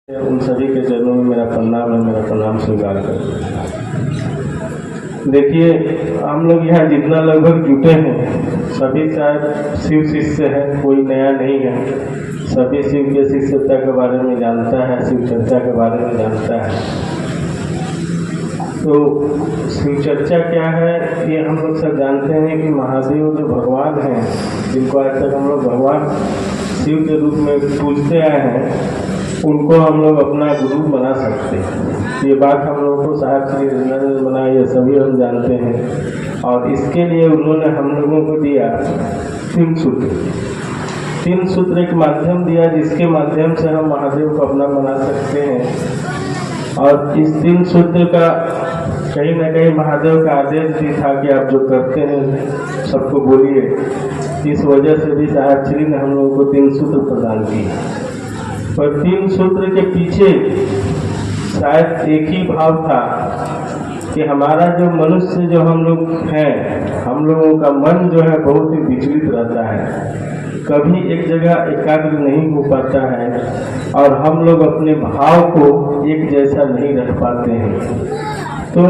उन सभी के चरणों में मेरा प्रणाम है, मेरा प्रणाम स्वीकार करें। देखिए, हम लोग यहाँ जितना लगभग जुटे हैं सभी शायद शिव शिष्य हैं, कोई नया नहीं है। सभी शिव के शिष्यता के बारे में जानता है, शिव चर्चा के बारे में जानता है। तो शिव चर्चा क्या है ये हम लोग सब जानते हैं कि महादेव जो भगवान हैं, जिनको आज तक हम लोग भगवान शिव के रूप में पूजते आए हैं, उनको हम लोग अपना गुरु बना सकते हैं। ये बात हम लोगों को साहब श्री वृंदावन ने बनाई, ये सभी हम जानते हैं। और इसके लिए उन्होंने हम लोगों को दिया 3 सूत्र। 3 सूत्र एक माध्यम दिया जिसके माध्यम से हम महादेव को अपना बना सकते हैं। और इस 3 सूत्र का कहीं ना कहीं महादेव का आदेश भी था कि आप जो करते हैं सबको बोलिए। इस वजह से भी साहब श्री ने हम लोगों को 3 सूत्र प्रदान किए। पर 3 सूत्र के पीछे शायद एक ही भाव था कि हमारा जो मनुष्य जो हम लोग हैं, हम लोगों का मन जो है बहुत ही विचलित रहता है, कभी एक जगह एकाग्र नहीं हो पाता है और हम लोग अपने भाव को एक जैसा नहीं रख पाते हैं। तो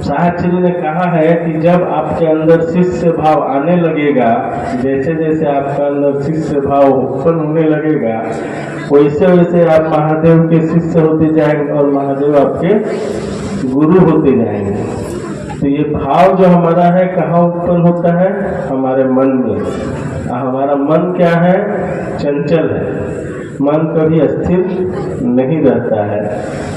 साहब श्री ने कहा है कि जब आपके अंदर शिष्य भाव आने लगेगा, जैसे जैसे आपका अंदर शिष्य भाव उत्पन्न होने लगेगा, वैसे वैसे आप महादेव के शिष्य होते जाएंगे और महादेव आपके गुरु होते जाएंगे। तो ये भाव जो हमारा है कहाँ उत्पन्न होता है? हमारे मन में। हमारा मन क्या है? चंचल है। मन कभी स्थिर नहीं रहता है,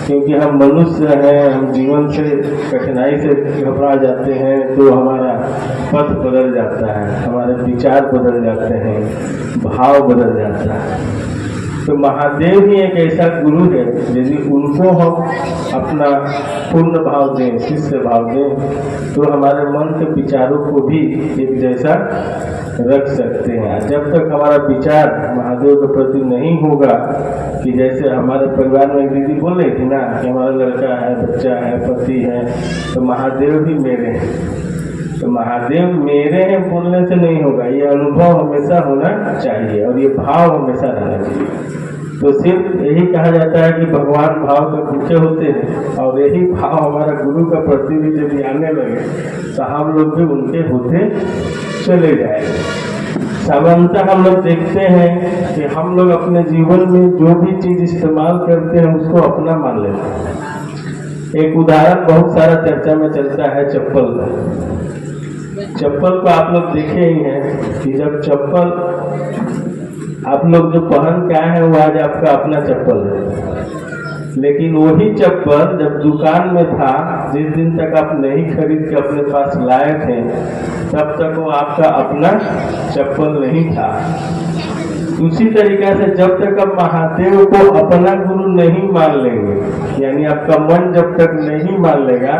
क्योंकि हम मनुष्य हैं, हम जीवन से कठिनाई से घबरा जाते हैं, तो हमारा पथ बदल जाता है, हमारे विचार बदल जाते हैं, भाव बदल जाता है। तो महादेव ही एक ऐसा गुरु है, यदि उनको हम अपना पूर्ण भाव दें, शिष्य भाव दें, तो हमारे मन के विचारों को भी एक जैसा रख सकते हैं। जब तक हमारा विचार महादेव के प्रति नहीं होगा, कि जैसे हमारे परिवार में दीदी बोल रही थी ना कि हमारा लड़का है, बच्चा है, पति है, तो महादेव भी मेरे हैं। तो महादेव मेरे हैं बोलने से नहीं होगा, ये अनुभव हमेशा होना चाहिए और ये भाव हमेशा रहना चाहिए। तो सिर्फ यही कहा जाता है कि भगवान भाव के भूखे होते हैं, और यही भाव हमारा गुरु का प्रति भी जब आने लगे तो हम लोग भी उनके होते चले जाएंगे। सामान्यतः हम लोग देखते हैं कि हम लोग अपने जीवन में जो भी चीज़ इस्तेमाल करते हैं उसको अपना मान लेते हैं। एक उदाहरण बहुत सारा चर्चा में चलता है चप्पल का। चप्पल को आप लोग देखे ही हैं कि जब चप्पल आप लोग जो पहन के आए हैं वो आज आपका अपना चप्पल है, लेकिन वही चप्पल जब दुकान में था, जिस दिन तक आप नहीं खरीद के अपने पास लाए थे, तब तक वो आपका अपना चप्पल नहीं था। उसी तरीके से जब तक आप महादेव को अपना गुरु नहीं मान लेंगे, यानी आपका मन जब तक नहीं मान लेगा,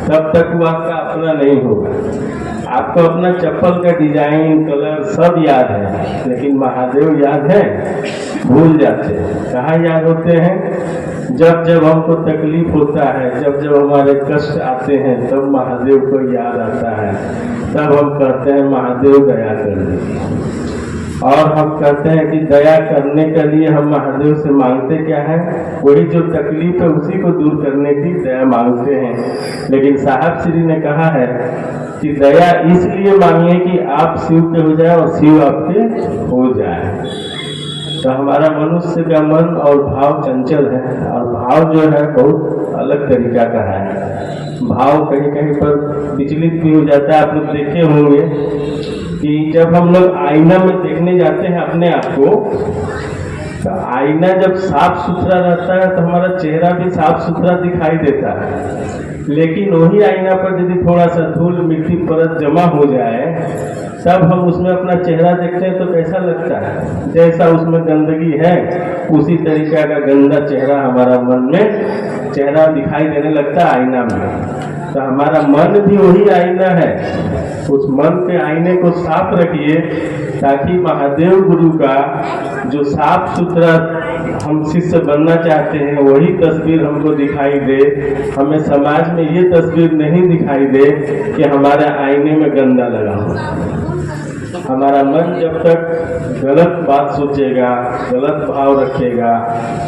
तब तक वो आपका अपना नहीं होगा। आपको अपना चप्पल का डिजाइन, कलर सब याद है, लेकिन महादेव याद है? भूल जाते हैं। कहाँ याद होते हैं? जब जब हमको तकलीफ होता है, जब जब हमारे कष्ट आते हैं, तब महादेव को याद आता है। तब हम कहते हैं महादेव दया कर दीजिए। और हम कहते हैं कि दया करने के लिए हम महादेव से मांगते क्या है? वही जो तकलीफ है उसी को दूर करने की दया मांगते हैं। लेकिन साहब श्री ने कहा है कि दया इसलिए मांगिए कि आप शिव के हो जाए और शिव आपके हो जाए। तो हमारा मनुष्य का मन और भाव चंचल है, और भाव जो है बहुत अलग तरीका का है। भाव कहीं कहीं पर विचलित भी हो जाता है। आप लोग देखे होंगे कि जब हम लोग आईना में देखने जाते हैं अपने आप को, तो आईना जब साफ सुथरा रहता है तो हमारा चेहरा भी साफ सुथरा दिखाई देता है। लेकिन वही आईना पर यदि थोड़ा सा धूल मिट्टी परत जमा हो जाए, तब हम उसमें अपना चेहरा देखते हैं तो कैसा लगता है? जैसा उसमें गंदगी है उसी तरीका का गंदा चेहरा हमारा मन में चेहरा दिखाई देने लगता है आईना में। तो हमारा मन भी वही आईना है। उस मन के आईने को साफ रखिए, ताकि महादेव गुरु का जो साफ सुथरा हम शिष्य बनना चाहते हैं वही तस्वीर हमको दिखाई दे। हमें समाज में ये तस्वीर नहीं दिखाई दे कि हमारे आईने में गंदा लगा हो। हमारा मन जब तक गलत बात सोचेगा, गलत भाव रखेगा,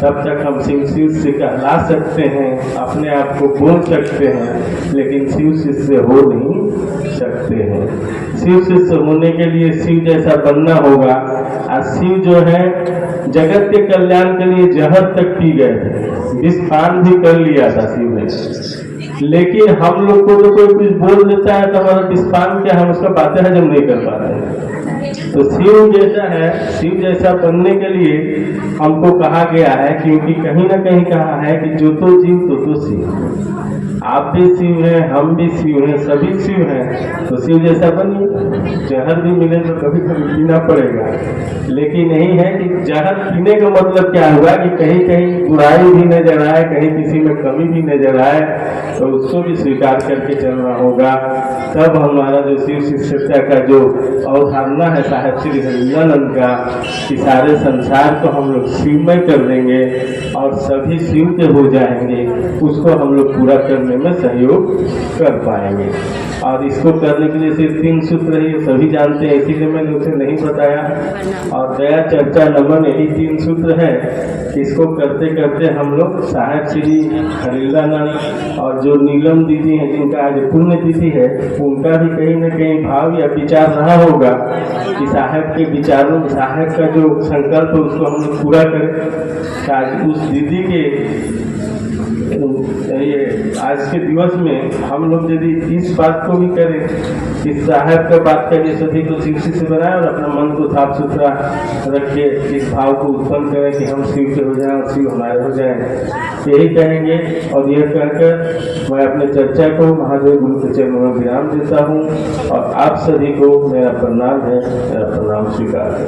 तब तक हम शिव से कहला सकते हैं, अपने आप को बोल सकते हैं, लेकिन शिव शिष्य हो नहीं सकते हैं। शिव शिष्य होने के लिए शिव जैसा बनना होगा। और शिव जो है जगत के कल्याण के लिए जहर तक पी गए थे, विषपान भी कर लिया था शिव ने, लेकिन हम लोग को तो कोई कुछ बोल देता है तो हमारा विषपान क्या, हम उसका बातें हजम नहीं कर पाते हैं। तो शिव जैसा है, शिव जैसा बनने के लिए हमको कहा गया है, क्योंकि कहीं ना कहीं कहा है कि जो तो जीव तो शिव। आप भी शिव हैं, हम भी शिव हैं, सभी शिव हैं, तो शिव जैसा बनिए। जहर भी मिले तो कभी कभी पीना पड़ेगा, लेकिन यही है कि जहर पीने का मतलब क्या हुआ कि कहीं कहीं बुराई भी नजर आए, कहीं किसी में कमी भी नजर आए, तो उसको भी स्वीकार करके चलना होगा। तब हमारा जो शिव शिष्यता का जो अवधारणा है साहेब श्री हरियानंद का, कि सारे संसार को हम लोग शिवमय कर देंगे और सभी शिव के हो जाएंगे, उसको हम लोग पूरा करने में सहयोग कर पाएंगे। और इसको करने के लिए सिर्फ 3 सूत्र है, ये सभी जानते हैं, इसीलिए मैंने उसे नहीं बताया। और दया चर्चा नमन यही 3 सूत्र है। इसको करते करते हम लोग साहेब श्री हरियानंद और जो नीलम दीदी हैं, जिनका आज पुण्य तिथि है, उनका भी कहीं न कहीं भाव या विचार रहा होगा कि साहेब के विचारों, साहेब का जो संकल्प है उसको हम लोग पूरा करें। आज उस दीदी के ये आज के दिवस में हम लोग यदि इस बात को भी करें, इस साहेब का बात करें, सभी को शिव से बनाए और अपना मन को साफ सुथरा रख के इस भाव को उत्पन्न करें कि हम शिव के हो जाएं और शिव हमारे हो जाएं, यही कहेंगे। और यह कहकर मैं अपने चर्चा को महादेव गुरु के चरणों में विराम देता हूँ और आप सभी को मेरा प्रणाम है, मेरा प्रणाम स्वीकार है।